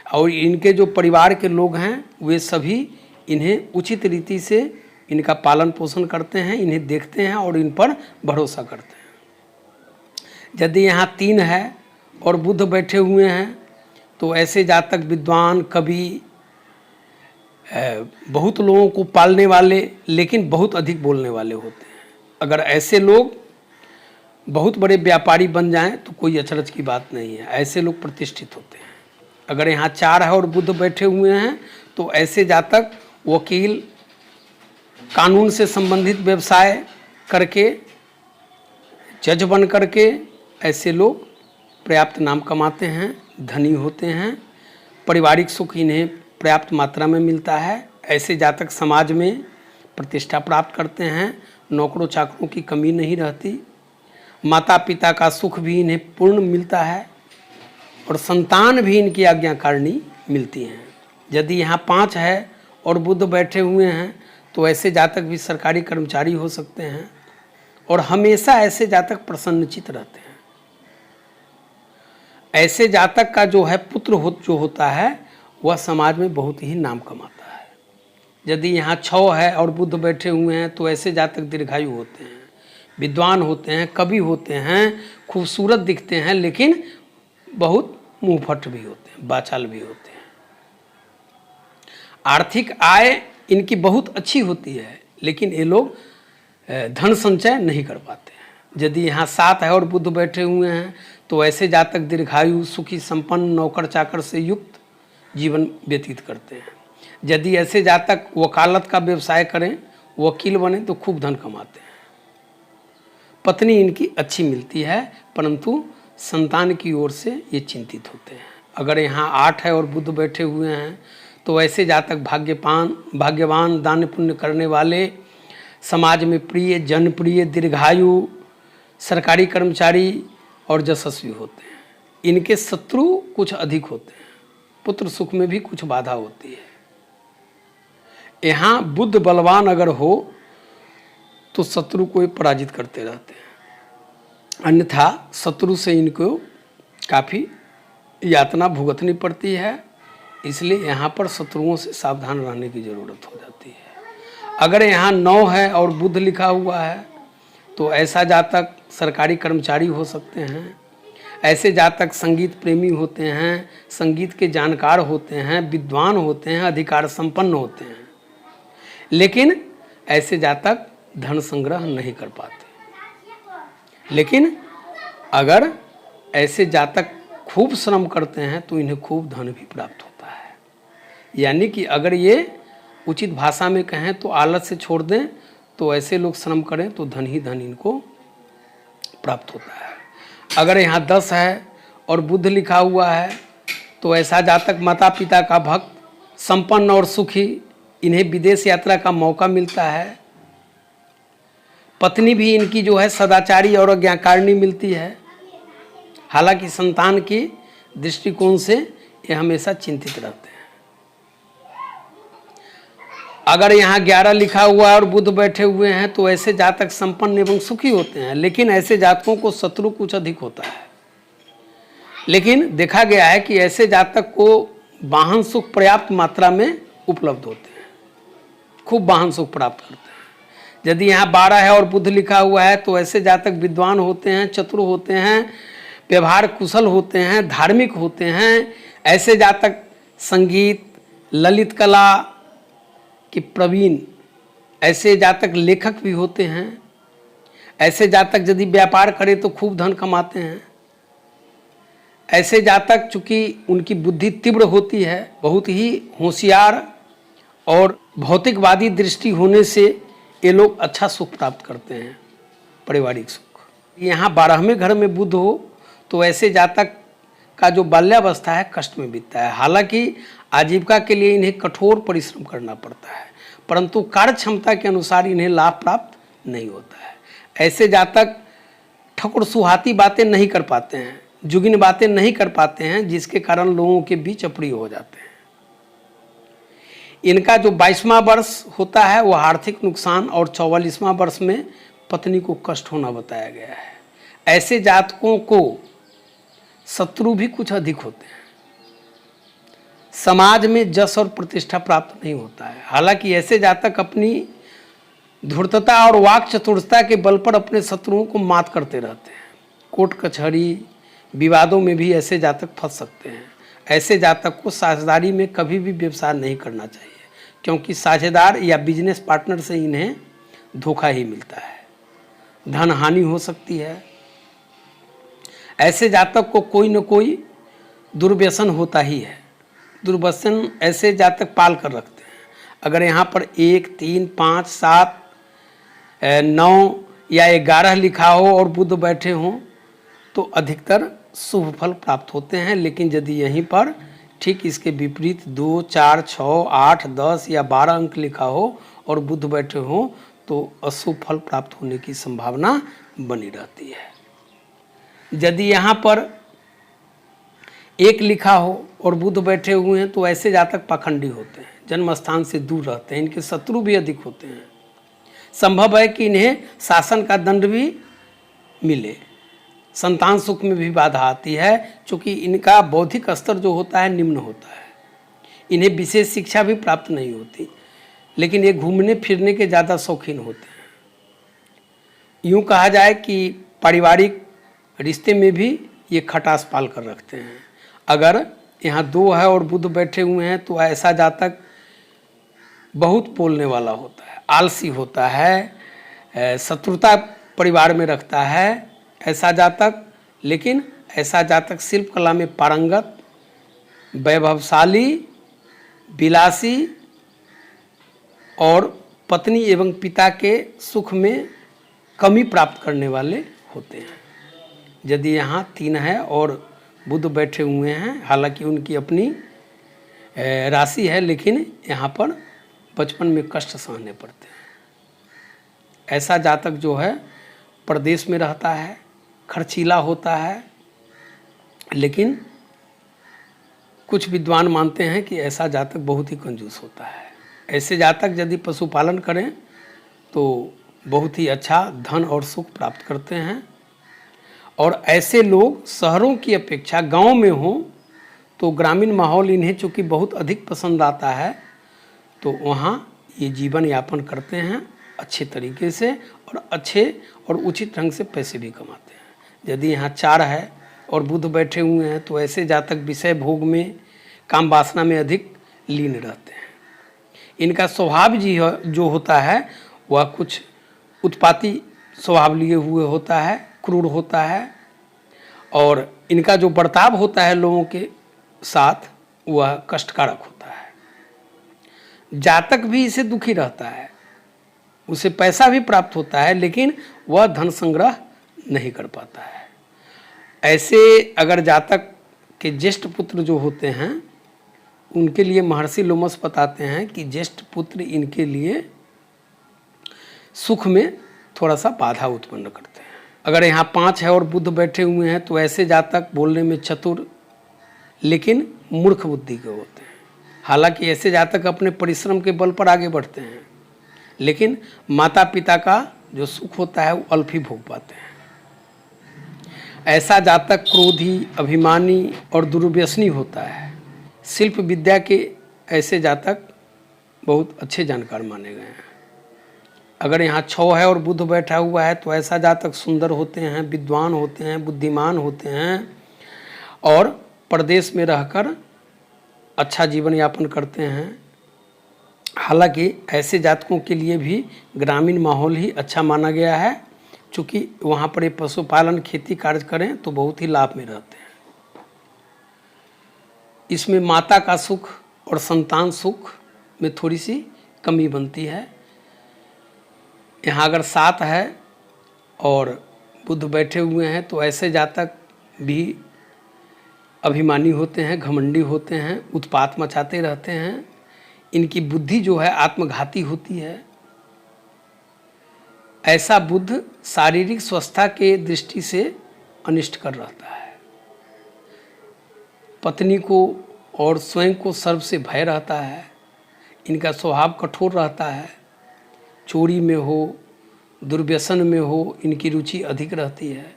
और इनके जो परिवार के लोग हैं वे सभी इन्हें उचित रीति से इनका पालन पोषण करते हैं, इन्हें देखते हैं और इन पर भरोसा करते हैं। यदि यहाँ 3 है और बुध बैठे हुए हैं, तो ऐसे जातक विद्वान, कवि, बहुत लोगों को पालने वाले लेकिन बहुत अधिक बोलने वाले होते हैं। अगर ऐसे लोग बहुत बड़े व्यापारी बन जाएं तो कोई अचरज की बात नहीं है, ऐसे लोग प्रतिष्ठित होते हैं। अगर यहाँ 4 है और बुध बैठे हुए हैं, तो ऐसे जातक वकील, कानून से संबंधित व्यवसाय करके, जज बन करके ऐसे लोग पर्याप्त नाम कमाते हैं, धनी होते हैं, पारिवारिक सुख इन्हें पर्याप्त मात्रा में मिलता है। ऐसे जातक समाज में प्रतिष्ठा प्राप्त करते हैं, नौकरों चाकरों की कमी नहीं रहती, माता पिता का सुख भी इन्हें पूर्ण मिलता है और संतान भी इनकी आज्ञाकारिणी मिलती हैं। यदि यहाँ 5 है और बुध बैठे हुए हैं, तो ऐसे जातक भी सरकारी कर्मचारी हो सकते हैं और हमेशा ऐसे जातक प्रसन्नचित्त रहते हैं। ऐसे जातक का जो है पुत्र जो होता है वह समाज में बहुत ही नाम कमाता है। यदि यहाँ 6 है और बुध बैठे हुए हैं, तो ऐसे जातक दीर्घायु होते हैं, विद्वान होते हैं, कवि होते हैं, खूबसूरत दिखते हैं, लेकिन बहुत मुंहफट भी होते हैं, बाचाल भी होते हैं। आर्थिक आय इनकी बहुत अच्छी होती है, लेकिन ये लोग धन संचय नहीं कर पाते हैं। यदि यहाँ 7 है और बुध बैठे हुए हैं, तो ऐसे जातक दीर्घायु, सुखी संपन्न, नौकर चाकर से युक्त जीवन व्यतीत करते हैं। यदि ऐसे जातक वकालत का व्यवसाय करें, वकील बने तो खूब धन कमाते हैं। पत्नी इनकी अच्छी मिलती है, परंतु संतान की ओर से ये चिंतित होते हैं। अगर यहाँ 8 है और बुध बैठे हुए हैं तो ऐसे जातक भाग्यवान, दान पुण्य करने वाले, समाज में प्रिय, जनप्रिय, दीर्घायु, सरकारी कर्मचारी और यशस्वी होते हैं। इनके शत्रु कुछ अधिक होते हैं, पुत्र सुख में भी कुछ बाधा होती है। यहाँ बुध बलवान अगर हो तो शत्रु को पराजित करते रहते हैं, अन्यथा शत्रु से इनको काफ़ी यातना भुगतनी पड़ती है। इसलिए यहाँ पर शत्रुओं से सावधान रहने की ज़रूरत हो जाती है। अगर यहाँ 9 है और बुध लिखा हुआ है तो ऐसा जातक सरकारी कर्मचारी हो सकते हैं। ऐसे जातक संगीत प्रेमी होते हैं, संगीत के जानकार होते हैं, विद्वान होते हैं, अधिकार संपन्न होते हैं। लेकिन ऐसे जातक धन संग्रह नहीं कर पाते। लेकिन अगर ऐसे जातक खूब श्रम करते हैं तो इन्हें खूब धन भी प्राप्त होता है। यानी कि अगर ये उचित भाषा में कहें तो आलस से छोड़ दें तो ऐसे लोग श्रम करें तो धन ही धन इनको प्राप्त होता है। अगर यहाँ 10 है और बुध लिखा हुआ है तो ऐसा जातक माता पिता का भक्त, संपन्न और सुखी, इन्हें विदेश यात्रा का मौका मिलता है। पत्नी भी इनकी जो है सदाचारी और आज्ञाकारिणी मिलती है। हालांकि संतान की दृष्टिकोण से ये हमेशा चिंतित रहते हैं। अगर यहाँ 11 लिखा हुआ है और बुध बैठे हुए हैं तो ऐसे जातक संपन्न एवं सुखी होते हैं। लेकिन ऐसे जातकों को शत्रु कुछ अधिक होता है। लेकिन देखा गया है कि ऐसे जातक को वाहन सुख पर्याप्त मात्रा में उपलब्ध होते हैं, खूब वाहन सुख प्राप्त करते हैं। यदि यहाँ 12 है और बुध लिखा हुआ है तो ऐसे जातक विद्वान होते हैं, चतुर होते हैं, व्यवहार कुशल होते हैं, धार्मिक होते हैं। ऐसे जातक संगीत, ललित कला के प्रवीण, ऐसे जातक लेखक भी होते हैं। ऐसे जातक यदि व्यापार करें तो खूब धन कमाते हैं। ऐसे जातक चूँकि उनकी बुद्धि तीव्र होती है, बहुत ही होशियार और भौतिकवादी दृष्टि होने से ये लोग अच्छा सुख प्राप्त करते हैं, पारिवारिक सुख। यहाँ 12वें घर में बुध हो तो ऐसे जातक का जो बाल्यावस्था है कष्ट में बीतता है। हालांकि आजीविका के लिए इन्हें कठोर परिश्रम करना पड़ता है, परंतु कार्य क्षमता के अनुसार इन्हें लाभ प्राप्त नहीं होता है। ऐसे जातक ठकुर सुहाती बातें नहीं कर पाते हैं, जुगिन बातें नहीं कर पाते हैं, जिसके कारण लोगों के बीच अप्रिय हो जाते हैं। इनका जो 22वां वर्ष होता है वह आर्थिक नुकसान और 44वां वर्ष में पत्नी को कष्ट होना बताया गया है। ऐसे जातकों को शत्रु भी कुछ अधिक होते हैं। समाज में जस और प्रतिष्ठा प्राप्त नहीं होता है। हालांकि ऐसे जातक अपनी धूर्तता और वाक चतुरता के बल पर अपने शत्रुओं को मात करते रहते हैं। कोर्ट कचहरी विवादों में भी ऐसे जातक फंस सकते हैं। ऐसे जातक को साझेदारी में कभी भी व्यवसाय नहीं करना चाहिए, क्योंकि साझेदार या बिजनेस पार्टनर से इन्हें धोखा ही मिलता है, धन हानि हो सकती है। ऐसे जातक को कोई न कोई दुर्व्यसन होता ही है। दुर्व्यसन ऐसे जातक पाल कर रखते हैं। अगर यहाँ पर 1, 3, 5, 7, 9 या 11 लिखा हो और बुध बैठे हों तो अधिकतर शुभ फल प्राप्त होते हैं। लेकिन यदि यहीं पर ठीक इसके विपरीत 2, 4, 6, 8, 10 या 12 अंक लिखा हो और बुध बैठे हों तो अशुभ फल प्राप्त होने की संभावना बनी रहती है। यदि यहाँ पर 1 लिखा हो और बुध बैठे हुए हैं तो ऐसे जातक पाखंडी होते हैं, जन्म स्थान से दूर रहते हैं, इनके शत्रु भी अधिक होते हैं। संभव है कि इन्हें शासन का दंड भी मिले। संतान सुख में भी बाधा आती है, क्योंकि इनका बौद्धिक स्तर जो होता है निम्न होता है। इन्हें विशेष शिक्षा भी प्राप्त नहीं होती, लेकिन ये घूमने फिरने के ज़्यादा शौकीन होते हैं। यूँ कहा जाए कि पारिवारिक रिश्ते में भी ये खटास पाल कर रखते हैं। अगर यहाँ 2 है और बुध बैठे हुए हैं तो ऐसा जातक बहुत बोलने वाला होता है, आलसी होता है, शत्रुता परिवार में रखता है ऐसा जातक। लेकिन ऐसा जातक शिल्प कला में पारंगत, वैभवशाली, विलासी और पत्नी एवं पिता के सुख में कमी प्राप्त करने वाले होते हैं। यदि यहाँ 3 है और बुध बैठे हुए हैं, हालांकि उनकी अपनी राशि है, लेकिन यहाँ पर बचपन में कष्ट सहने पड़ते हैं। ऐसा जातक जो है प्रदेश में रहता है, खर्चीला होता है, लेकिन कुछ विद्वान मानते हैं कि ऐसा जातक बहुत ही कंजूस होता है। ऐसे जातक यदि पशुपालन करें तो बहुत ही अच्छा धन और सुख प्राप्त करते हैं। और ऐसे लोग शहरों की अपेक्षा गांव में हों तो ग्रामीण माहौल इन्हें चूँकि बहुत अधिक पसंद आता है, तो वहाँ ये जीवन यापन करते हैं अच्छे तरीके से और अच्छे और उचित ढंग से पैसे भी कमाते हैं। यदि यहाँ 4 है और बुध बैठे हुए हैं तो ऐसे जातक विषय भोग में, काम वासना में अधिक लीन रहते हैं। इनका स्वभाव जो होता है वह कुछ उत्पाती स्वभाव लिए हुए होता है, क्रूर होता है, और इनका जो बर्ताव होता है लोगों के साथ वह कष्टकारक होता है। जातक भी इसे दुखी रहता है, उसे पैसा भी प्राप्त होता है, लेकिन वह धन संग्रह नहीं कर पाता है। ऐसे अगर जातक के ज्येष्ठ पुत्र जो होते हैं उनके लिए महर्षि लोमस बताते हैं कि ज्येष्ठ पुत्र इनके लिए सुख में थोड़ा सा बाधा उत्पन्न करते हैं। अगर यहाँ 5 है और बुध बैठे हुए हैं तो ऐसे जातक बोलने में चतुर लेकिन मूर्ख बुद्धि के होते हैं। हालांकि ऐसे जातक अपने परिश्रम के बल पर आगे बढ़ते हैं, लेकिन माता पिता का जो सुख होता है वो अल्प ही भोग पाते हैं। ऐसा जातक क्रोधी, अभिमानी और दुर्व्यसनी होता है। शिल्प विद्या के ऐसे जातक बहुत अच्छे जानकार माने गए हैं। अगर यहाँ 6 है और बुध बैठा हुआ है तो ऐसा जातक सुंदर होते हैं, विद्वान होते हैं, बुद्धिमान होते हैं और प्रदेश में रहकर अच्छा जीवन यापन करते हैं। हालांकि ऐसे जातकों के लिए भी ग्रामीण माहौल ही अच्छा माना गया है, चूँकि वहाँ पर ये पशुपालन खेती कार्य करें तो बहुत ही लाभ में रहते हैं। इसमें माता का सुख और संतान सुख में थोड़ी सी कमी बनती है। यहाँ अगर 7 है और बुध बैठे हुए हैं तो ऐसे जातक भी अभिमानी होते हैं, घमंडी होते हैं, उत्पात मचाते रहते हैं। इनकी बुद्धि जो है आत्मघाती होती है। ऐसा बुध शारीरिक स्वस्थता के दृष्टि से अनिष्ट कर रहता है। पत्नी को और स्वयं को सर्व से भय रहता है। इनका स्वभाव कठोर रहता है। चोरी में हो, दुर्व्यसन में हो, इनकी रुचि अधिक रहती है।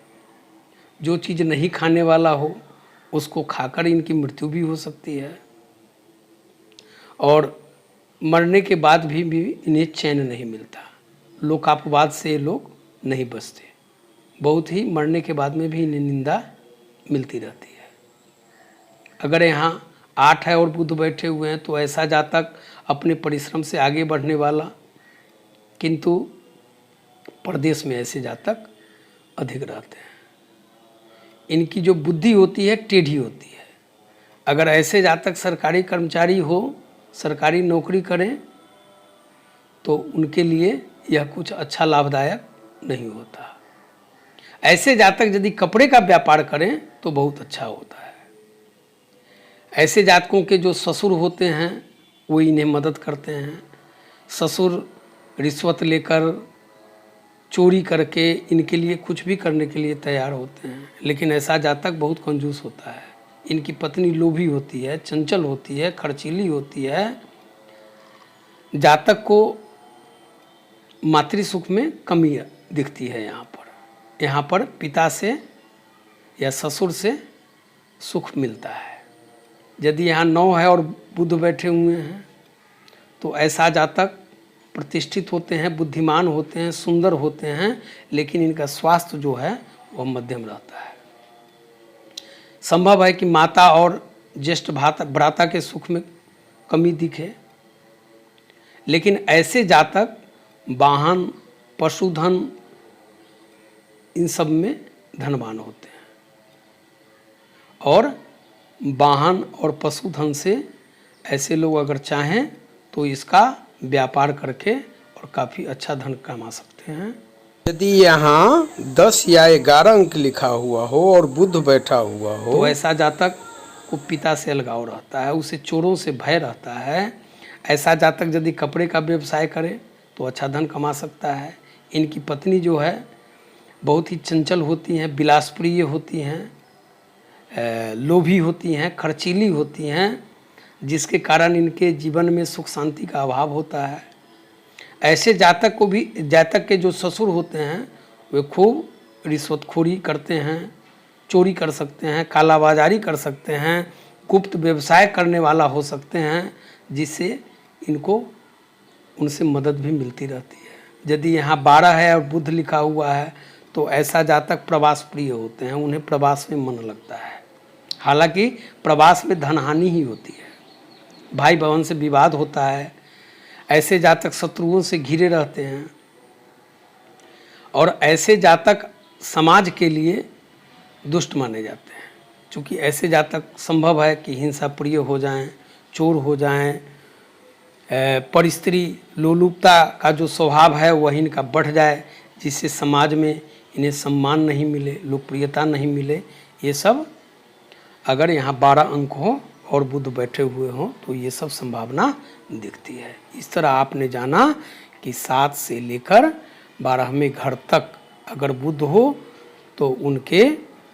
जो चीज़ नहीं खाने वाला हो उसको खाकर इनकी मृत्यु भी हो सकती है। और मरने के बाद भी इन्हें चैन नहीं मिलता। लोकापवाद से ये लोग नहीं बचते। बहुत ही मरने के बाद में भी इन्हें निंदा मिलती रहती है। अगर यहाँ 8 है और बुध बैठे हुए हैं तो ऐसा जातक अपने परिश्रम से आगे बढ़ने वाला, किंतु प्रदेश में ऐसे जातक अधिक रहते हैं। इनकी जो बुद्धि होती है टेढ़ी होती है। अगर ऐसे जातक सरकारी कर्मचारी हो, सरकारी नौकरी करें तो उनके लिए यह कुछ अच्छा लाभदायक नहीं होता। ऐसे जातक यदि कपड़े का व्यापार करें तो बहुत अच्छा होता है। ऐसे जातकों के जो ससुर होते हैं वो इन्हें मदद करते हैं। ससुर रिश्वत लेकर, चोरी करके इनके लिए कुछ भी करने के लिए तैयार होते हैं। लेकिन ऐसा जातक बहुत कंजूस होता है। इनकी पत्नी लोभी होती है, चंचल होती है, खर्चीली होती है। जातक को मातृ सुख में कमी दिखती है। यहाँ पर पिता से या ससुर से सुख मिलता है। यदि यहाँ 9 है और बुध बैठे हुए हैं तो ऐसा जातक प्रतिष्ठित होते हैं, बुद्धिमान होते हैं, सुंदर होते हैं, लेकिन इनका स्वास्थ्य जो है वह मध्यम रहता है। संभव है कि माता और ज्येष्ठ भ्राता के सुख में कमी दिखे, लेकिन ऐसे जातक वाहन, पशुधन, इन सब में धनवान होते हैं। और वाहन और पशुधन से ऐसे लोग अगर चाहें तो इसका व्यापार करके और काफ़ी अच्छा धन कमा सकते हैं। यदि यहाँ 10 या 11 अंक लिखा हुआ हो और बुध बैठा हुआ हो तो ऐसा जातक को पिता से अलगाव रहता है, उसे चोरों से भय रहता है। ऐसा जातक यदि कपड़े का व्यवसाय करे तो अच्छा धन कमा सकता है। इनकी पत्नी जो है बहुत ही चंचल होती हैं, विलासप्रिय होती हैं, लोभी होती हैं, खर्चीली होती हैं, जिसके कारण इनके जीवन में सुख शांति का अभाव होता है। ऐसे जातक को भी, जातक के जो ससुर होते हैं वे खूब रिश्वतखोरी करते हैं, चोरी कर सकते हैं, कालाबाजारी कर सकते हैं, गुप्त व्यवसाय करने वाला हो सकते हैं, जिससे इनको उनसे मदद भी मिलती रहती है। यदि यहाँ 12 है और बुध लिखा हुआ है तो ऐसा जातक प्रवास प्रिय होते हैं, उन्हें प्रवास में मन लगता है। हालांकि प्रवास में धनहानि ही होती है, भाई बहन से विवाद होता है। ऐसे जातक शत्रुओं से घिरे रहते हैं और ऐसे जातक समाज के लिए दुष्ट माने जाते हैं, क्योंकि ऐसे जातक संभव है कि हिंसा प्रिय हो जाएं, चोर हो जाएं, परिस्त्री लोलुपता का जो स्वभाव है वह इनका बढ़ जाए, जिससे समाज में इन्हें सम्मान नहीं मिले, लोकप्रियता नहीं मिले। ये सब अगर यहाँ 12 अंक हो और बुध बैठे हुए हों तो ये सब संभावना दिखती है। इस तरह आपने जाना कि 7 से लेकर 12वें घर तक अगर बुध हो तो उनके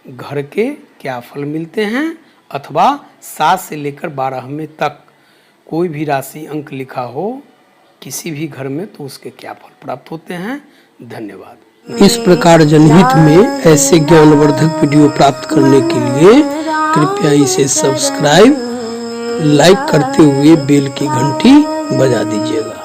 घर के क्या फल मिलते हैं, अथवा 7 से लेकर 12वें तक कोई भी राशि अंक लिखा हो किसी भी घर में तो उसके क्या फल प्राप्त होते हैं। धन्यवाद। इस प्रकार जनहित में ऐसे ज्ञानवर्धक वीडियो प्राप्त करने के लिए कृपया इसे सब्सक्राइब, लाइक करते हुए बेल की घंटी बजा दीजिएगा।